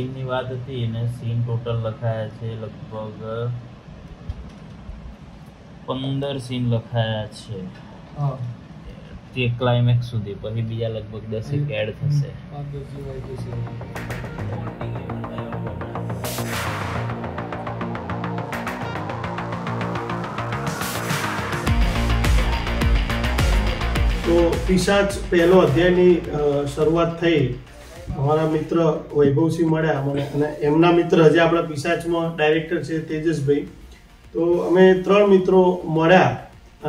સીનની વાત હતી અને સીન ટોટલ લખાયા છે લગભગ 15 સીન લખાયા છે તે ક્લાઇમેક્સ સુધી, પછી બીજા લગભગ 10 એડ થશે. તો પિશાચ પહેલો અધ્યાયની શરૂઆત થઈ. અમારા મિત્ર વૈભવસિંહ મળ્યા મને અને એમના મિત્ર હજી આપણા પિશાચમાં ડાયરેક્ટર છે તેજસભાઈ. તો અમે 3 મિત્રો મળ્યા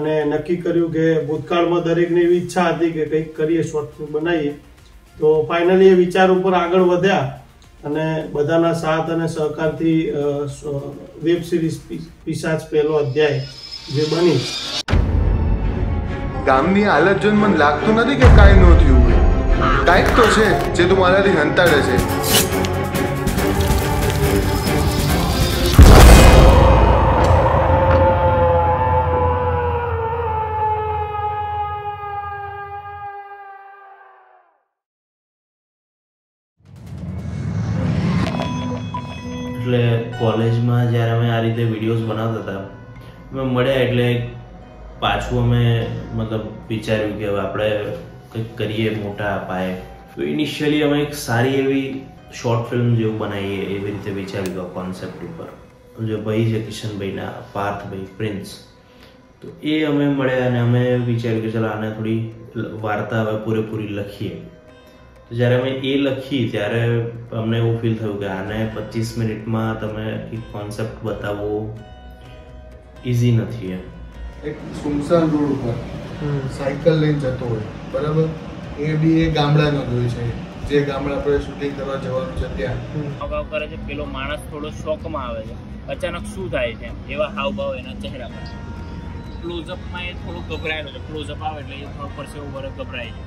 અને નક્કી કર્યું કે ભૂતકાળમાં દરેકની એવી ઈચ્છા હતી કે કંઈક કરીએ, શોર્ટ ફિલ્મ બનાવીએ. તો ફાઇનલી એ વિચાર ઉપર આગળ વધ્યા અને બધાના સાથ અને સહકારથી વેબ સિરીઝ પિશાચ પહેલો અધ્યાય જે બની. ગામની હાલત જોઈને મને લાગતું નથી કે કાંઈ ન થયું હોય. કાંઈક તો છે જે તું મારાથી હંતાડે છે. એટલે કોલેજમાં જ્યારે અમે આ રીતે વિડીયોઝ બનાવતા હતા, અમે મળ્યા એટલે પાછું અમે મતલબ વિચાર્યું કે હવે આપણે કંઈક કરીએ મોટા પાયે. તો ઇનિશિયલી અમે એક સારી એવી શોર્ટ ફિલ્મ જેવું બનાવીએ એવી રીતે વિચાર્યું કોન્સેપ્ટ ઉપર. જે ભાઈ છે કિશનભાઈના, પાર્થભાઈ પ્રિન્સ, તો એ અમે મળ્યા અને અમે વિચાર્યું કે ચાલો આને થોડી વાર્તા હવે પૂરેપૂરી લખીએ. તો જ્યારે અમે એ લખી ત્યારે અમને એવું ફીલ થયું કે આને 25 મિનિટમાં તમે એક કોન્સેપ્ટ બતાવવો ઇઝી નથી. એમ એક સુમસાન રોડ ઉપર સાયકલ લઈને જતો હોય, બરાબર, એ બી એ ગામડાનો જ હોય છે, જે ગામડા પર શૂટિંગ કરવા જવાનું છે ત્યાં હાવભાવ કરે છે. પેલો માણસ થોડો શોકમાં આવે છે, અચાનક શું થાય છે એવા હાવભાવ એના ચહેરા પર. ક્લોઝઅપમાં એ થોડો ગભરાયેલો છે, ક્લોઝઅપ આવે એટલે એ થોડો પરસેવો વરસ ગભરાય છે.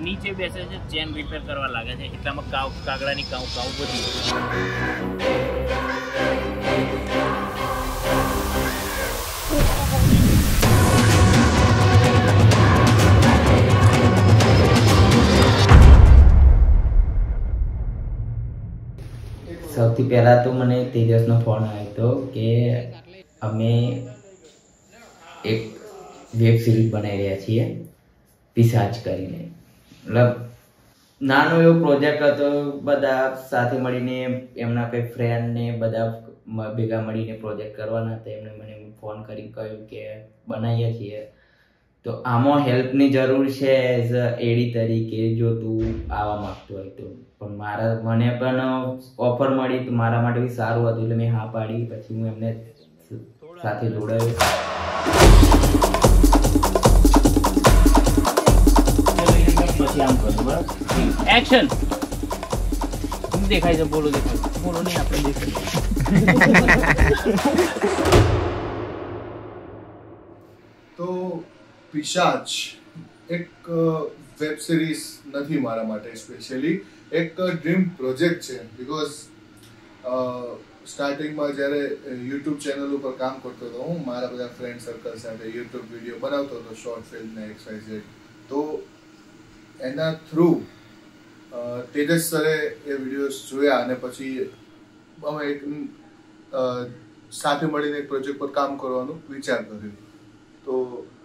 નીચે બેસે છે, ચેન રિપેર કરવા લાગે છે, એટલામાં કાગડાની કાઉ બધી. સૌથી પહેલાં તો મને તેજસનો ફોન આવ્યો હતો કે અમે એક વેબ સિરીઝ બનાવી રહ્યા છીએ પિશાચ કરીને. મતલબ નાનો એવો પ્રોજેક્ટ હતો, બધા સાથે મળીને એમના કંઈ ફ્રેન્ડને બધા ભેગા મળીને પ્રોજેક્ટ કરવાના હતા. એમણે મને ફોન કરી કહ્યું કે બનાવીએ છીએ, તો આમાં હેલ્પની જરૂર છે એઝ અ એડી તરીકે, જો તું આવવા માગતો હોય તો. પણ મને પણ ઓફર મળી તો મારા માટે બી સારું હતું એટલે મેં હા પાડી. પછી હું એમને સાથે જોડાયો. પછી આમ કરું, બરાબર, એક્શન. દેખાય છે, બોલો દેખાય, બોલો નહીં આપણે દેખાય. તો પિશાચ એક વેબ સિરીઝ નથી મારા માટે સ્પેશિયલી, એક ડ્રીમ પ્રોજેક્ટ છે. બિકોઝ સ્ટાર્ટિંગમાં જ્યારે યુટ્યુબ ચેનલ ઉપર કામ કરતો હતો હું, મારા બધા ફ્રેન્ડ સર્કલ સાથે યુટ્યુબ વિડીયો બનાવતો હતો, શોર્ટ ફિલ્મ ને XYZ. તો એના થ્રુ તેજસ સરે એ વિડીયોઝ જોયા અને પછી અમે એક સાથે મળીને એક પ્રોજેક્ટ પર કામ કરવાનું વિચાર કર્યું. તો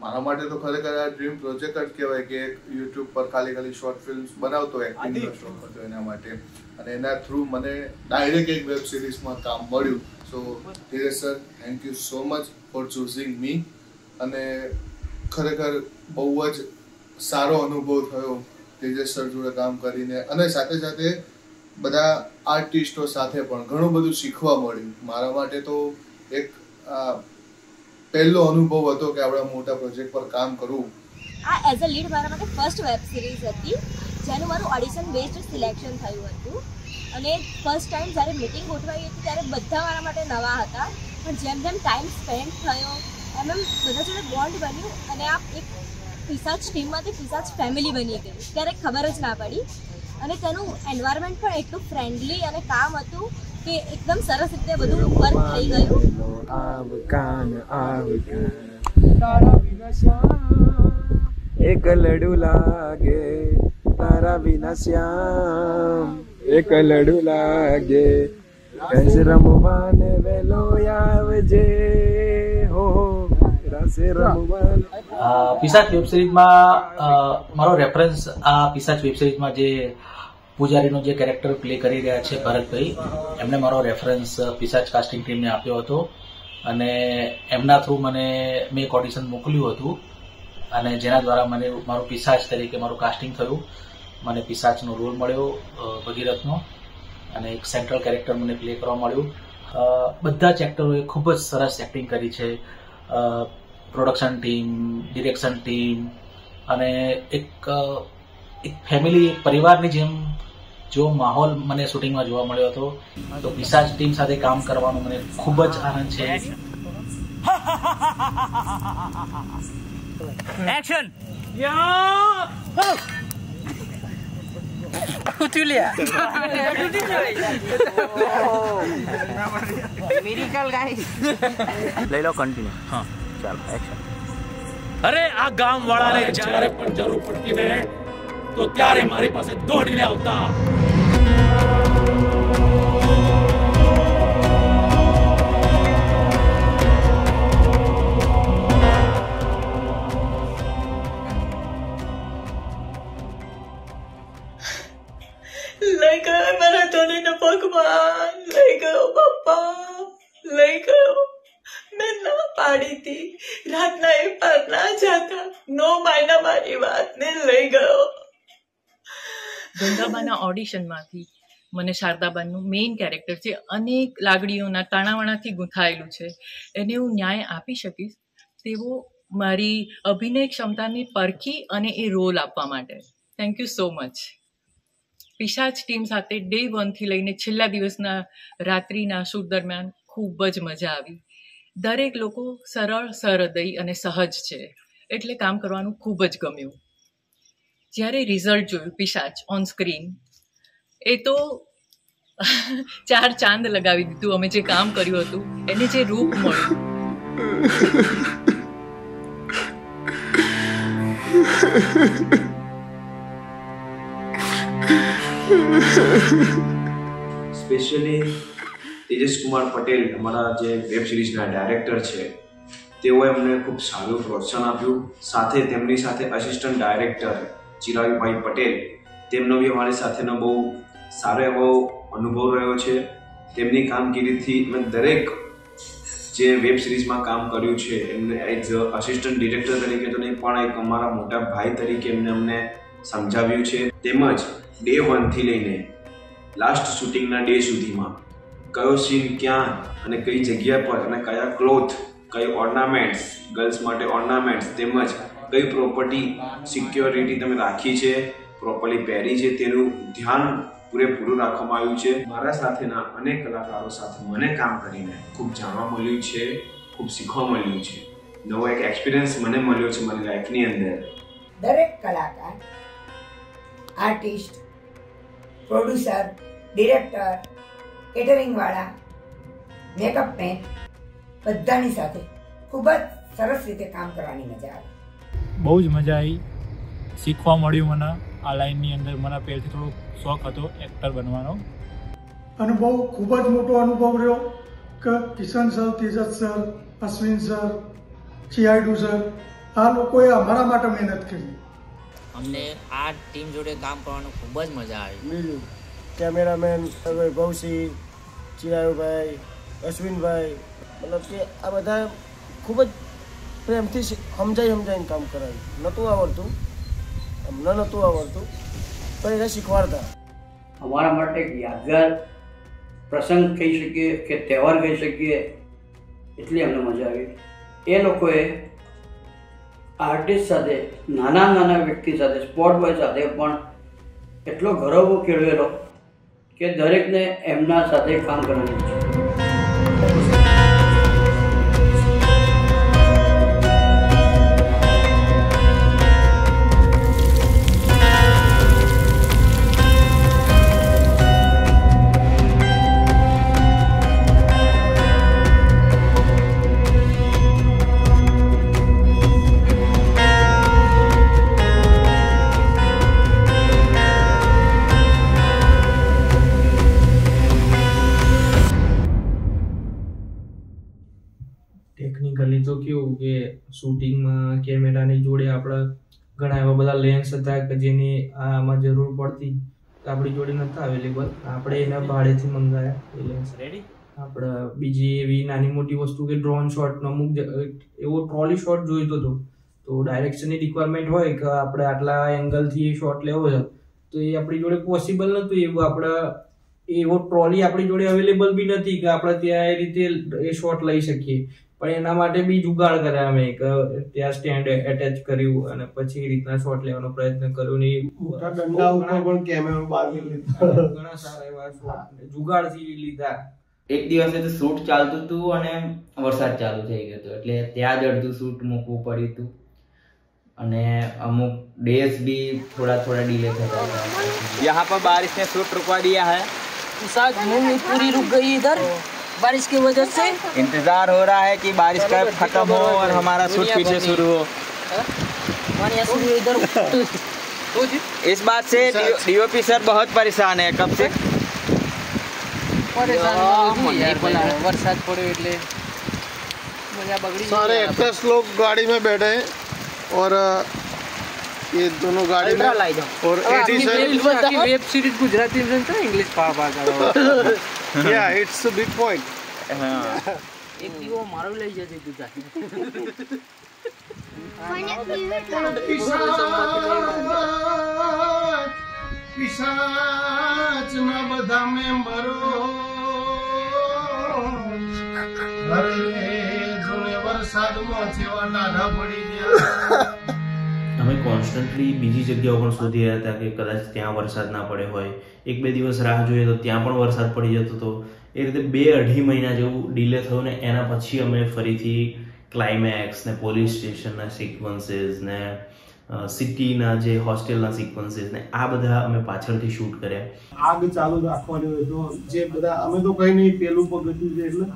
મારા માટે તો ખરેખર આ ડ્રીમ પ્રોજેક્ટ જ કહેવાય કે યુટ્યુબ પર ખાલી શોર્ટ ફિલ્મ્સ બનાવતો, એક્ટિંગનો શોખ હતો એના માટે, અને એના થ્રુ મને ડાયરેક્ટ એક વેબ સિરીઝમાં કામ મળ્યું. So Tejas sir, thank you so much for choosing me. અને ખરેખર બહુ જ સારો અનુભવ થયો તેજસ સર જોડે કામ કરીને, અને સાથે સાથે બધા આર્ટિસ્ટો સાથે પણ ઘણું બધું શીખવા મળ્યું. મારા માટે તો એક પહેલો અનુભવ હતો કે આપણે મોટા પ્રોજેક્ટ પર કામ કરવું. આ એઝ અ લીડ મારા માટે ફર્સ્ટ વેબ સિરીઝ હતી જેનું મારું ઓડિશન બેઝડ સિલેક્શન થયું હતું. અને ફર્સ્ટ ટાઈમ જ્યારે મીટિંગ ગોઠવાઈ હતી ત્યારે બધા મારા માટે નવા હતા, પણ જેમ જેમ ટાઈમ સ્પેન્ડ થયો એમ બધા જોડે બોન્ડ બન્યું અને આ એક પિશાચ ટીમમાંથી પિશાચ ફેમિલી બની ગઈ. ક્યારેક ખબર જ ના પડી. અને તેનું એન્વાયરમેન્ટ પણ એટલું ફ્રેન્ડલી અને કામ હતું કે એકદમ સરસ રીતે બધું વર્ક થઈ ગયું. એક લડુ લાગે તારા વિના શ્યામ, એક લડુ લાગે રસ રમવાને વેલો આવજે હો રસે રમવાને. પિશાચ વેબ સિરીઝમાં મારો રેફરન્સ આ પિશાચ વેબ સિરીઝમાં જે પૂજારીનો જે કેરેક્ટર પ્લે કરી રહ્યા છે ભરતભાઈ, એમને મારો રેફરન્સ પિશાચ કાસ્ટિંગ ટીમને આપ્યો હતો અને એમના થ્રુ મેં એક ઓડિશન મોકલ્યું હતું અને જેના દ્વારા મને મારું પિશાચ તરીકે મારું કાસ્ટિંગ થયું. મને પિશાચનો રોલ મળ્યો ભગીરથનો અને એક સેન્ટ્રલ કેરેક્ટર મને પ્લે કરવા મળ્યું. બધા જ એક્ટરોએ ખૂબ જ સરસ એક્ટિંગ કરી છે. પ્રોડક્શન ટીમ, ડિરેક્શન ટીમ અને એક ફેમિલી, પરિવારની જેમ જો માહોલ મને શૂટિંગમાં જોવા મળ્યો હતો. તો પિશાચ ટીમ સાથે કામ કરવાનો મને ખૂબ જ આનંદ છે. એક્શન લઈ લો કન્ટિન્યુ. હા ચાલો એક્શન. અરે આ ગામ વાળાને જ્યારે પણ જરૂર પડતી ને તો ત્યારે મારી પાસે દોડીને આવતા. લઈ ગયો મારા ધોનીના પગમાં, લઈ ગયો પપ્પા, લઈ ગયો. મેં ના પાડી હતી, રાતના એ પર ના જાતા, નો માયના મારી વાતને લઈ ગયો. ગંગાબાના ઓડિશનમાંથી મને શારદાબાનું મેઇન કેરેક્ટર છે, અનેક લાગણીઓના તાણાવાણાથી ગૂંથાયેલું છે, એને હું ન્યાય આપી શકીશ તેવો મારી અભિનય ક્ષમતાને પરખી અને એ રોલ આપવા માટે thank you so much. Pishach team સાથે ડે 1 થી લઈને છેલ્લા દિવસના રાત્રિના શૂટ દરમિયાન ખૂબ જ મજા આવી. દરેક લોકો સરળ, સહૃદય અને સહજ છે, એટલે કામ કરવાનું ખૂબ જ ગમ્યું. જ્યારે રિઝલ્ટ જોયું પિશાચ ઓન સ્ક્રીન, એ તો 4 ચાંદ લગાવી દીધું. અમે જે કામ કર્યું હતું એને જે રૂપ મળ્યું. સ્પેશિયલી તેજસ કુમાર પટેલ, અમારા જે વેબ સિરીઝના ડાયરેક્ટર છે, તેઓએ અમને ખૂબ સારું પ્રોત્સાહન આપ્યું. સાથે તેમની સાથે આસિસ્ટન્ટ ડાયરેક્ટર ચિરાગભાઈ પટેલ, તેમનો બી અમારી સાથેનો બહુ સારો એવો અનુભવ રહ્યો છે. તેમની કામગીરીથી અમે દરેક જે વેબ સિરીઝમાં કામ કર્યું છે એમને એઝ આસિસ્ટન્ટ ડિરેક્ટર તરીકે તો નહીં પણ એક અમારા મોટા ભાઈ તરીકે એમને અમને સમજાવ્યું છે. તેમજ ડે 1 થી લઈને લાસ્ટ શૂટિંગના ડે સુધીમાં કયો સીન ક્યાં અને કઈ જગ્યા પર અને કયા ક્લોથ, કઈ ઓર્નામેન્ટ્સ, ગર્લ્સ માટે ઓર્નામેન્ટ્સ, તેમજ કઈ પ્રોપર્ટી સિક્યોરિટી તમે રાખી છે, પ્રોપરલી પહેરી છે, તેનું ધ્યાન પૂરેપૂરું રાખવામાં આવ્યું છે. મારા સાથેના અનેક કલાકારો સાથે મને કામ કરીને ખૂબ જાણવા મળ્યું છે, ખૂબ શીખવા મળ્યું છે. નવો એક એક્સપિરિયન્સ મને મળ્યો છે મારી લાઈફની અંદર. દરેક કલાકાર, આર્ટિસ્ટ, પ્રોડ્યુસર, ડિરેક્ટર, કેટરિંગવાળા, મેકઅપ મેન બધાની સાથે ખૂબ જ સરસ રીતે કામ કરવાની મજા આવી. બહુ જ મજા આવી, શીખવા મળ્યું મને. આ લાઈનની અંદર મને પહેલથી થોડો શોખ હતો એક્ટર બનવાનો. અનુભવ ખૂબ જ મોટો અનુભવ રહ્યો કે Kishan sir, Tejas sir, Ashwin sir, Chiyadu sir, આ લોકોએ અમારા માટે મહેનત કરી. અમને આ ટીમ જોડે કામ કરવાનું ખૂબ જ મજા આવી. કેમેરામેન વૈભવસિંહ, ચિરાયુભાઈ, અશ્વિનભાઈ, મતલબ કે આ બધા ખૂબ જ પ્રેમથી સમજાઈને કામ કરાવ્યું. નહોતું આવડતું, અમને નહોતું આવડતું, પણ એને શીખવાડતા. અમારા માટે એક યાદગાર પ્રસંગ કહી શકીએ કે તહેવાર કહી શકીએ, એટલી અમને મજા આવી. એ લોકોએ આર્ટિસ્ટ સાથે, નાના વ્યક્તિ સાથે, સ્પોટ બોય સાથે પણ એટલો ગૌરવ કેળવેલો કે દરેકને એમના સાથે કામ કરવાની છે. શૂટિંગમાં કેમેરાની જોડે આપણે ઘણા એવા બધા લેન્સ હતા કે જેની આમાં જરૂર પડતી આપણી જોડે નહોતા અવેલેબલ. આપણે એના ભાડેથી મંગાયા એ લેન્સ. રેડી. આપણે બીજી એવી નાની મોટી વસ્તુ કે ડ્રોન શોટનો અમુક એવો ટ્રોલી શોટ જોઈતો હતો, તો ડાયરેક્શનની રિક્વાયરમેન્ટ હોય કે આપણે આટલા એંગલથી શોટ લેવો છે, તો એ આપણી જોડે પોસિબલ નહોતું. એવું આપણે એવો ટ્રોલી આપણી જોડે અવેલેબલ બી નથી કે આપણે ત્યાં એ રીતે એ શોટ લઈ શકીએ. પણ એના માટે બી જુગાડ કર્યા અમે, ત્યાં સ્ટેન્ડ એટેચ કર્યું અને પછી એ રીતના શોટ લેવાનો પ્રયત્ન કર્યો. ને ઘણા સારા એવા શોટ જુગાડથી લીધા. એક દિવસે તો શૂટ ચાલતું હતું અને વરસાદ ચાલુ થઈ ગયો હતો, એટલે ત્યાં જ અડધું શૂટ મૂકવું પડ્યું હતું અને અમુક ડેઝ भी थोड़ा डिले થતા હતા. यहाँ पर बारिश ने शूट रुकवा दिया है. मूवी पूरी रुक गई इधर बारिश की वजह से. इंतजार हो रहा है कि बारिश कब खत्म हो और हमारा शूट फिर से शुरू हो. इस बात से डीओपी सर बहुत परेशान है. कब से वरसाद पड़े એટલે मजा बगड़ी. सारे एक्टर्स लोग गाड़ी में बैठे हैं और ये दोनों गाड़ी में और वेब सीरीज गुजराती में तो इंग्लिश पार या इट्स अ बिग पॉइंट. एक દીવો મારો લઈ જજે ગુજરાતી. પિશાચના બધા મેમ્બરો અમે કોન્સ્ટન્ટલી બીજી જગ્યાઓ પણ શોધી રહ્યા હતા કે કદાચ ત્યાં વરસાદ ના પડે હોય. એક બે દિવસ રાહ જોઈએ તો ત્યાં પણ વરસાદ પડી જતો હતો. એ રીતે 2-2.5 મહિના જેવું ડીલે થયું ને એના પછી અમે ફરીથી ક્લાઇમેક્સ ને પોલીસ સ્ટેશનના સિક્વન્સીસ ને સિટીના જે હોસ્ટેલના સિક્વન્સીસ ને આ બધા અમે પાછળથી શૂટ કર્યા. આગ ચાલુ રાખવાની હોય તો જે બધા અમે તો કઈ નહીં, પેલું પગથિયું છે એટલે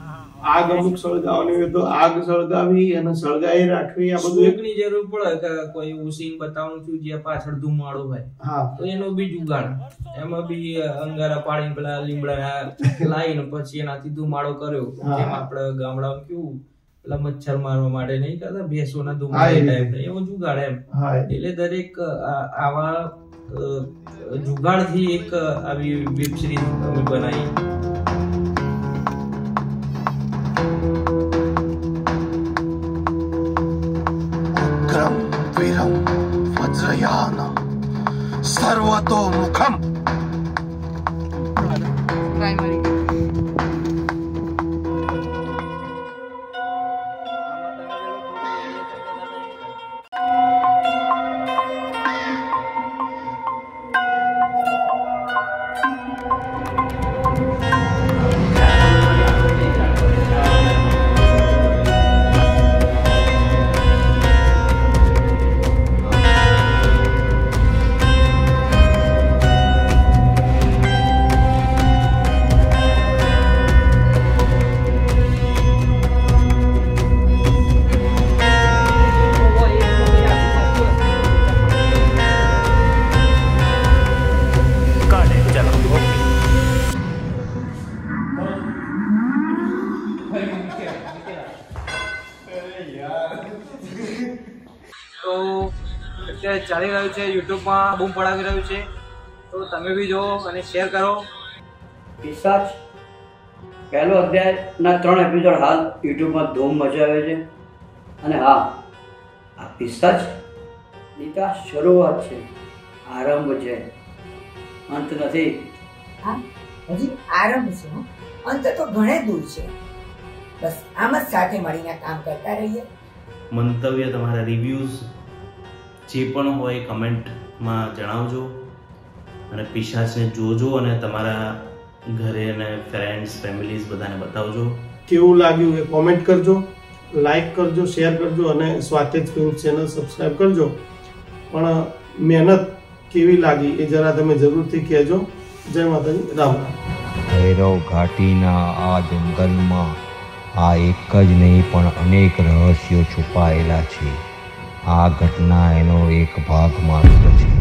આગ અમુક સળગાવવાની હોય તો આગ સળગાવી અને સળગાવી રાખવી. આ બધું એકની જરૂર પડે કે કોઈ એવું સીન બતાવવાનું થયું જ્યાં પાછળ ધુમાડો હોય તો એનો બી જુગાડ. એમાં બી અંગારા પાડીને પેલા લીમડા લાઈને પછી એનાથી ધુમાડો કર્યો. જેમ આપણે ગામડામાં કેવું પેલા મચ્છર મારવા માટે નહીં કરતા ભેંસોના ધુમાડા ટાઈપ, એવો જુગાડ એમ. એટલે દરેક આવા જુગાડથી એક આવી વેબ સિરીઝ અમે બનાવી. ઉગ્રમ વીરમ વજ્રયાનમ સર્વતો મુખમ. તો અત્યારે ચાલી રહ્યું છે, યુટ્યુબમાં બૂમ પડાવી રહ્યું છે, તો તમે બી જો અને શેર કરો. પિશાચ પહેલો અધ્યાયના 3 એપિસોડ હાલ યુટ્યુબમાં ધૂમ મચાવે છે. અને હા, આ પિશાચ નીતા શરૂઆત છે, આરંભ છે, અંત નથી. હા, હજી આરંભ છે, અંત તો ઘણે દૂર છે. બસ આમ જ સાથે મળીને કામ કરતા રહીએ. મંતવ્ય, તમારા રિવ્યૂઝ જે પણ હોય કમેન્ટમાં જણાવજો અને પિશાચને જોજો અને તમારા ઘરે અને ફ્રેન્ડ્સ ફેમિલીઝ બધાને બતાવજો. કેવું લાગ્યું એ કોમેન્ટ કરજો, લાઈક કરજો, શેર કરજો અને સ્વાતેજ ફિલ્મ ચેનલ સબસ્ક્રાઈબ કરજો. પણ મહેનત કેવી લાગી એ જરા તમે જરૂરથી કહેજો. જય માતાજી, રામ રામ. ભૈરવ ઘાટીના આ જંગલમાં આ એક જ નહીં પણ અનેક રહસ્યો છુપાયેલા છે. આ ઘટના એનો એક ભાગ માત્ર છે.